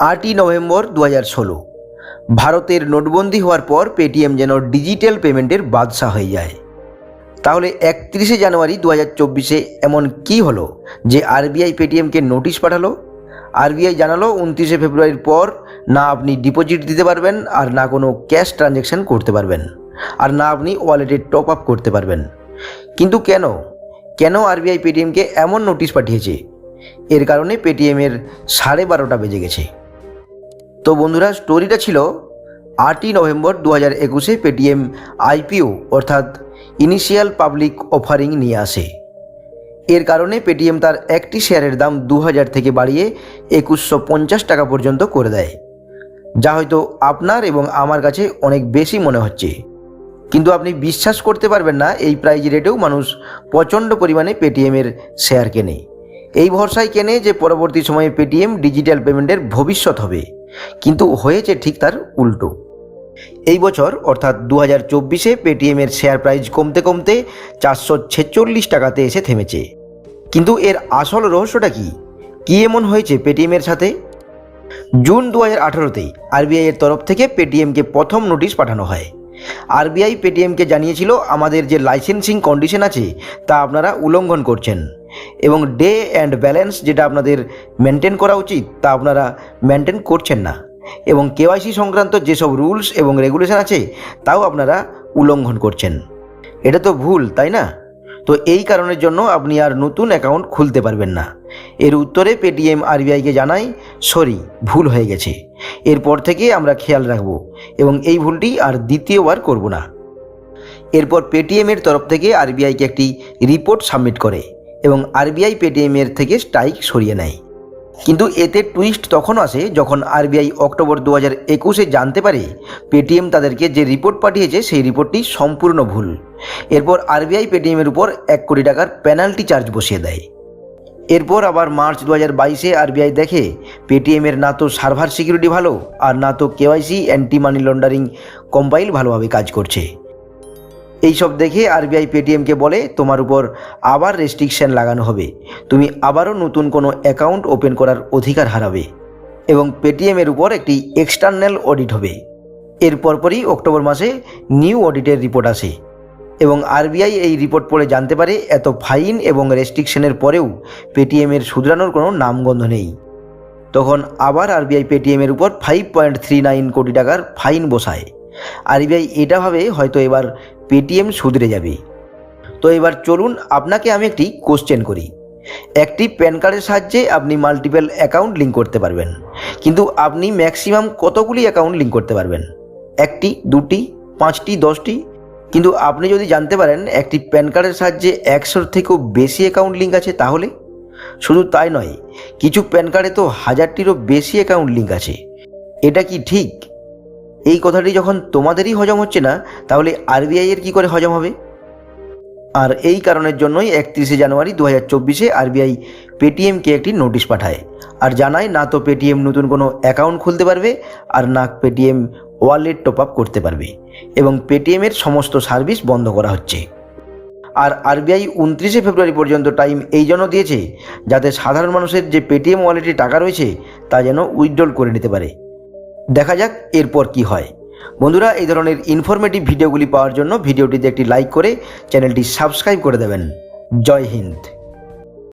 8ই November 2016 ভারতের নোটবন্দি হওয়ার পর পেটিএম যেন ডিজিটাল পেমেন্টের বাদশা হয়ে যায়। তাহলে 31শে জানুয়ারি 2024 এমন কি হলো যে আরবিআই পেটিএমকে নোটিশ পাঠালো? আরবিআই জানালো 29শে ফেব্রুয়ারির পর না আপনি ডিপোজিট দিতে পারবেন, আর না কোনো ক্যাশ ট্রানজ্যাকশন করতে পারবেন, আর না আপনি ওয়ালেটে টপ আপ করতে পারবেন। কিন্তু কেন আরবিআই পেটিএমকে এমন নোটিশ পাঠিয়েছে? এর কারণে পেটিএমের 12:30 বেজে গেছে। তো বন্ধুরা, স্টোরিটা ছিল 8ই নভেম্বর 2021 পেটিএম আইপিও অর্থাৎ ইনিশিয়াল পাবলিক অফারিং নিয়ে আসে। এর কারণে পেটিএম তার একটি শেয়ারের দাম 2000 থেকে বাড়িয়ে 2150 টাকা পর্যন্ত করে দেয়, যা হয়তো আপনার এবং আমার কাছে অনেক বেশি মনে হচ্ছে। কিন্তু আপনি বিশ্বাস করতে পারবেন না, এই প্রাইজ রেটেও মানুষ প্রচণ্ড পরিমাণে পেটিএমের শেয়ার কেনে। এই ভরসায় কেনে যে পরবর্তী সময়ে পেটিএম ডিজিটাল পেমেন্টের ভবিষ্যৎ হবে, কিন্তু হয়েছে ঠিক তার উল্টো। এই বছর অর্থাৎ 2024 পেটিএমের শেয়ার প্রাইস কমতে কমতে 446 টাকাতে এসে থেমেছে। কিন্তু এর আসল রহস্যটা কি এমন হয়েছে পেটিএমের সাথে? জুন 2018-তেই আরবিআই এর তরফ থেকে পেটিএমকে প্রথম নোটিশ পাঠানো হয়। আরবিআই পেটিএমকে জানিয়েছিল, আমাদের যে লাইসেন্সিং কন্ডিশন আছে তা আপনারা উল্লঙ্ঘন করছেন, এবং ডে অ্যান্ড ব্যালেন্স যেটা আপনাদের মেনটেন করা উচিত তা আপনারা মেনটেন করছেন না, এবং কেওয়াইসি সংক্রান্ত যেসব রুলস এবং রেগুলেশন আছে তাও আপনারা উল্লঙ্ঘন করছেন। এটা তো ভুল, তাই না? তো এই কারণের জন্য আপনি আর নতুন অ্যাকাউন্ট খুলতে পারবেন না। এর উত্তরে পেটিএম আরবিআইকে জানায়, সরি, ভুল হয়ে গেছে, এরপর থেকে আমরা খেয়াল রাখব এবং এই ভুলটি আর দ্বিতীয়বার করব না। এরপর পেটিএমের তরফ থেকে আরবিআইকে একটি রিপোর্ট সাবমিট করে এবং আরবিআই পেটিএমের থেকে স্ট্রাইক সরিয়ে নেয়। কিন্তু এতে টুইস্ট তখন আসে যখন আরবিআই অক্টোবর 2021 জানতে পারে পেটিএম তাদেরকে যে রিপোর্ট পাঠিয়েছে সেই রিপোর্টটি সম্পূর্ণ ভুল। এরপর আরবিআই পেটিএমের উপর 1 কোটি টাকার পেনাল্টি চার্জ বসিয়ে দেয়। এরপর আবার মার্চ 2022 আরবিআই দেখে পেটিএমের না তো সার্ভার সিকিউরিটি ভালো, আর না তো KYC anti money laundering compile ভালোভাবে কাজ করছে। এইসব দেখে আরবিআই পেটিএমকে বলে, তোমার উপর আবার রেস্ট্রিকশন লাগানো হবে, তুমি আবারও নতুন কোনো অ্যাকাউন্ট ওপেন করার অধিকার হারাবে, এবং পেটিএমের উপর একটি এক্সটার্নাল অডিট হবে। এর পরপরই অক্টোবর মাসে নিউ অডিটের রিপোর্ট আসে এবং আরবিআই এই রিপোর্ট পড়ে জানতে পারে এত ফাইন এবং রেস্ট্রিকশনের পরেও পেটিএমের শুধরানোর কোনো নামগন্ধ নেই। তখন আবার আরবিআই পেটিএমের উপর 5.39 কোটি টাকার ফাইন বসায়। আরবিআই এটা ভাবে হয়তো এবার পেটিএম শুধরে যাবে। তো এবার চলুন আপনাকে আমি একটি কোশ্চেন করি। একটি প্যান কার্ডের সাহায্যে আপনি মাল্টিপল অ্যাকাউন্ট লিঙ্ক করতে পারবেন, কিন্তু আপনি ম্যাক্সিমাম কতগুলি অ্যাকাউন্ট লিঙ্ক করতে পারবেন? 1টি, 2টি, 5টি, 10টি? কিন্তু আপনি যদি জানতে পারেন একটি প্যান কার্ডের সাহায্যে 100-র থেকেও বেশি অ্যাকাউন্ট লিঙ্ক আছে, তাহলে? শুধু তাই নয়, কিছু প্যান কার্ডে তো 1000টিরও বেশি অ্যাকাউন্ট লিঙ্ক আছে। এটা কি ঠিক? এই কথাটি যখন তোমাদেরই হজম হচ্ছে না, তাহলে আরবিআই এর কী করে হজম হবে? আর এই কারণের জন্যই 31শে জানুয়ারি 2024 আরবিআই পেটিএমকে একটি নোটিশ পাঠায় আর জানায়, না তো পেটিএম নতুন কোনো অ্যাকাউন্ট খুলতে পারবে, আর না পেটিএম ওয়ালেট টপ আপ করতে পারবে, এবং পেটিএমের সমস্ত সার্ভিস বন্ধ করা হচ্ছে। আর আরবিআই 29শে ফেব্রুয়ারি পর্যন্ত টাইম এই জন্য দিয়েছে যাতে সাধারণ মানুষের যে পেটিএম ওয়ালেটে টাকা রয়েছে তা যেন উইথড্রল করে নিতে পারে। দেখা যাক এরপর কি হয়। বন্ধুরা, এই ধরনের ইনফরমেটিভ ভিডিওগুলি পাওয়ার জন্য ভিডিওটিতে একটি লাইক করে চ্যানেলটি সাবস্ক্রাইব করে দেবেন। জয় হিন্দ।